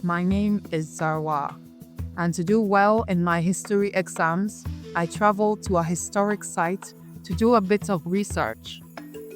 My name is Zarwa, and to do well in my history exams, I traveled to a historic site to do a bit of research.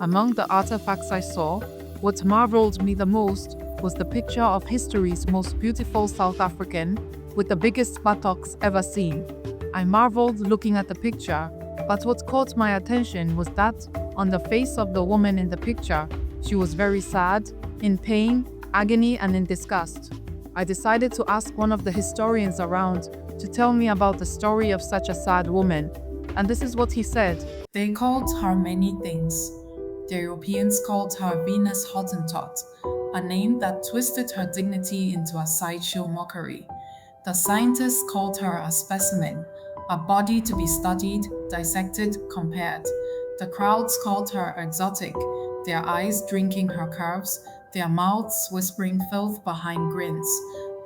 Among the artifacts I saw, what marveled me the most was the picture of history's most beautiful South African with the biggest buttocks ever seen. I marveled looking at the picture, but what caught my attention was that on the face of the woman in the picture, she was very sad, in pain, agony, and in disgust. I decided to ask one of the historians around to tell me about the story of such a sad woman, and this is what he said. They called her many things. The Europeans called her Venus Hottentot, a name that twisted her dignity into a sideshow mockery. The scientists called her a specimen, a body to be studied, dissected, compared. The crowds called her exotic, their eyes drinking her curves, their mouths whispering filth behind grins.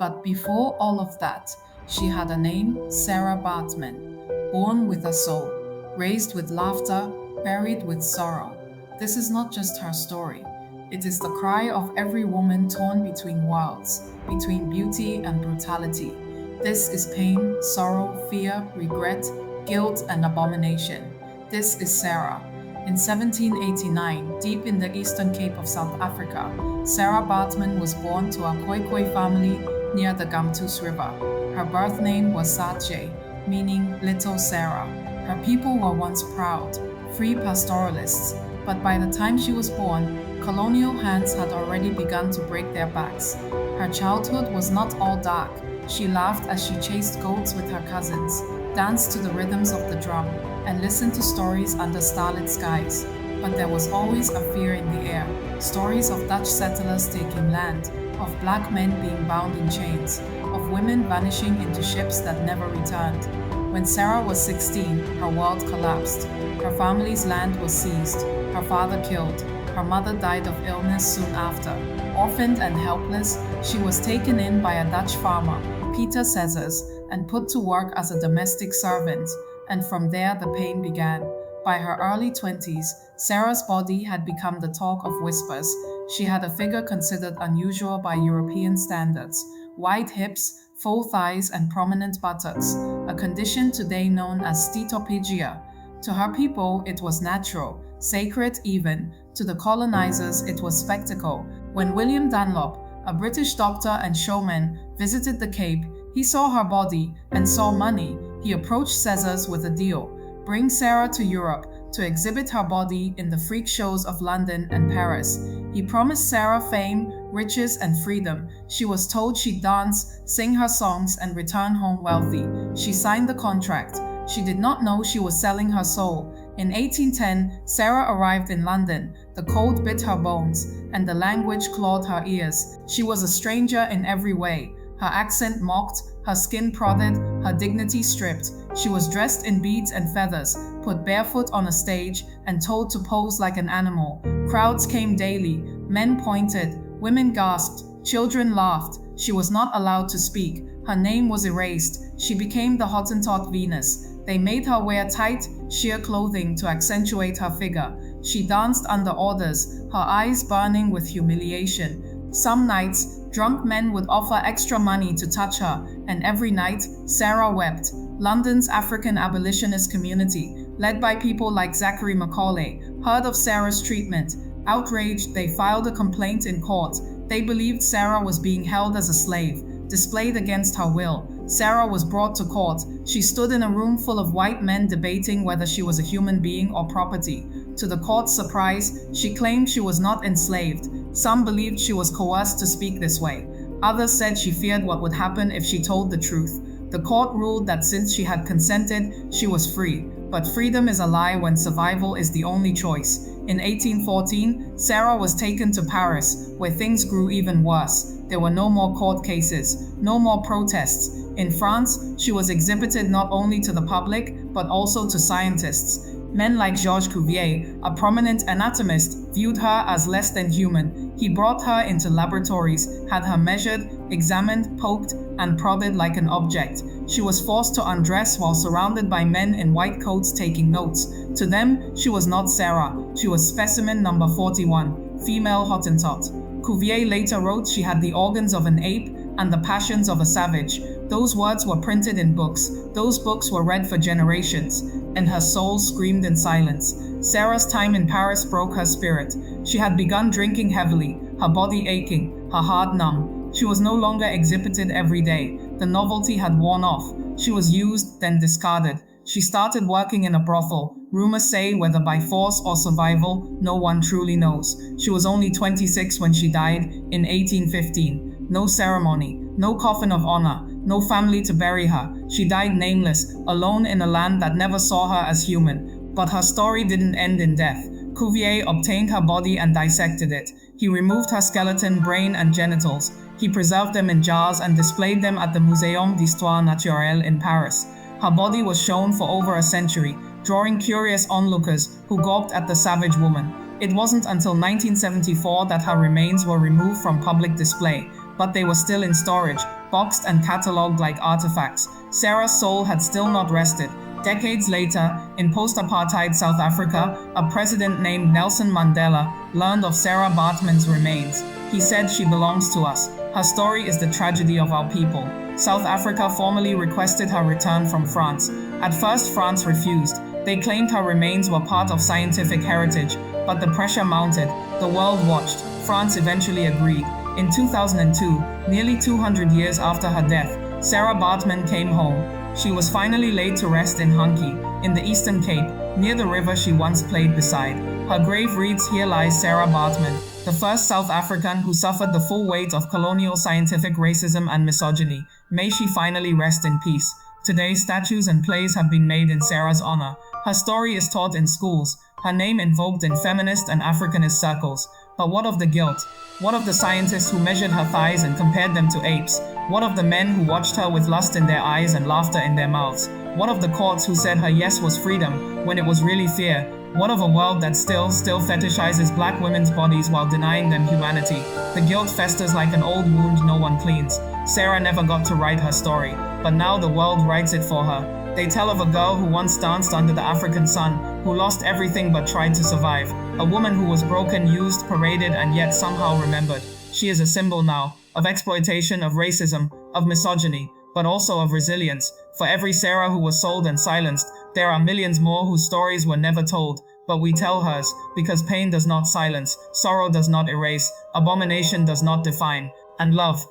But before all of that, she had a name, Sarah BAARTMAN, born with a soul, raised with laughter, buried with sorrow. This is not just her story. It is the cry of every woman torn between worlds, between beauty and brutality. This is pain, sorrow, fear, regret, guilt, and abomination. This is Sarah. In 1789, deep in the Eastern Cape of South Africa, Sarah BAARTMAN was born to a Khoikhoi family near the Gamtus River. Her birth name was Sache, meaning Little Sarah. Her people were once proud, free pastoralists, but by the time she was born, colonial hands had already begun to break their backs. Her childhood was not all dark. She laughed as she chased goats with her cousins, danced to the rhythms of the drum, and listened to stories under starlit skies. But there was always a fear in the air, stories of Dutch settlers taking land, of black men being bound in chains, of women vanishing into ships that never returned. When Sarah was 16, her world collapsed. Her family's land was seized, her father killed, her mother died of illness soon after. Orphaned and helpless, she was taken in by a Dutch farmer, Peter Cesars, and put to work as a domestic servant, and from there the pain began. By her early 20s, Sarah's body had become the talk of whispers. She had a figure considered unusual by European standards: wide hips, full thighs, and prominent buttocks, a condition today known as steatopygia. To her people, it was natural, sacred even. To the colonizers, it was spectacle. When William Dunlop, a British doctor and showman, visited the Cape, he saw her body and saw money. He approached Cesars with a deal: bring Sarah to Europe to exhibit her body in the freak shows of London and Paris. He promised Sarah fame, riches, and freedom. She was told she'd dance, sing her songs, and return home wealthy. She signed the contract. She did not know she was selling her soul. In 1810, Sarah arrived in London. The cold bit her bones, and the language clawed her ears. She was a stranger in every way. Her accent mocked, her skin prodded, her dignity stripped. She was dressed in beads and feathers, put barefoot on a stage, and told to pose like an animal. Crowds came daily. Men pointed. Women gasped. Children laughed. She was not allowed to speak. Her name was erased. She became the Hottentot Venus. They made her wear tight, sheer clothing to accentuate her figure. She danced under orders, her eyes burning with humiliation. Some nights, drunk men would offer extra money to touch her, and every night, Sarah wept. London's African abolitionist community, led by people like Zachary Macaulay, heard of Sarah's treatment. Outraged, they filed a complaint in court. They believed Sarah was being held as a slave, displayed against her will. Sarah was brought to court. She stood in a room full of white men debating whether she was a human being or property. To the court's surprise, she claimed she was not enslaved. Some believed she was coerced to speak this way. Others said she feared what would happen if she told the truth. The court ruled that since she had consented, she was free. But freedom is a lie when survival is the only choice. In 1814, Sarah was taken to Paris, where things grew even worse. There were no more court cases, no more protests. In France, she was exhibited not only to the public, but also to scientists. Men like Georges Cuvier, a prominent anatomist, viewed her as less than human. He brought her into laboratories, had her measured, examined, poked, and prodded like an object. She was forced to undress while surrounded by men in white coats taking notes. To them, she was not Sarah. She was specimen number 41, female Hottentot. Cuvier later wrote she had the organs of an ape, and the passions of a savage. Those words were printed in books. Those books were read for generations, and her soul screamed in silence. Sarah's time in Paris broke her spirit. She had begun drinking heavily, her body aching, her heart numb. She was no longer exhibited every day. The novelty had worn off. She was used, then discarded. She started working in a brothel. Rumors say whether by force or survival, no one truly knows. She was only 26 when she died in 1815. No ceremony, no coffin of honor, no family to bury her. She died nameless, alone in a land that never saw her as human. But her story didn't end in death. Cuvier obtained her body and dissected it. He removed her skeleton, brain, and genitals. He preserved them in jars and displayed them at the Muséum d'Histoire Naturelle in Paris. Her body was shown for over a century, drawing curious onlookers who gawped at the savage woman. It wasn't until 1974 that her remains were removed from public display, but they were still in storage, boxed and catalogued like artifacts. Sarah's soul had still not rested. Decades later, in post-apartheid South Africa, a president named Nelson Mandela learned of Sarah BAARTMAN's remains. He said, "She belongs to us. Her story is the tragedy of our people." South Africa formally requested her return from France. At first, France refused. They claimed her remains were part of scientific heritage, but the pressure mounted. The world watched. France eventually agreed. In 2002, nearly 200 years after her death, Sarah BAARTMAN came home. She was finally laid to rest in Hunky, in the Eastern Cape, near the river she once played beside. Her grave reads, "Here lies Sarah BAARTMAN, the first South African who suffered the full weight of colonial scientific racism and misogyny. May she finally rest in peace." Today, statues and plays have been made in Sarah's honor. Her story is taught in schools, her name invoked in feminist and Africanist circles. But what of the guilt? What of the scientists who measured her thighs and compared them to apes? What of the men who watched her with lust in their eyes and laughter in their mouths? What of the courts who said her yes was freedom when it was really fear? What of a world that still fetishizes black women's bodies while denying them humanity? The guilt festers like an old wound no one cleans. Sarah never got to write her story, but now the world writes it for her. They tell of a girl who once danced under the African sun, who lost everything but tried to survive. A woman who was broken, used, paraded, and yet somehow remembered. She is a symbol now, of exploitation, of racism, of misogyny, but also of resilience. For every Sarah who was sold and silenced, there are millions more whose stories were never told. But we tell hers, because pain does not silence, sorrow does not erase, abomination does not define. And love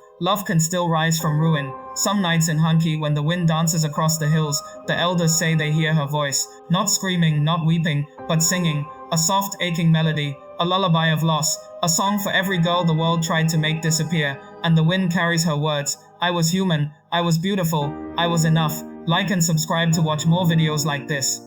can still rise from ruin. Some nights in Hunky, when the wind dances across the hills, the elders say they hear her voice, not screaming, not weeping, but singing, a soft, aching melody, a lullaby of loss, a song for every girl the world tried to make disappear, and the wind carries her words. I was human, I was beautiful, I was enough. Like and subscribe to watch more videos like this.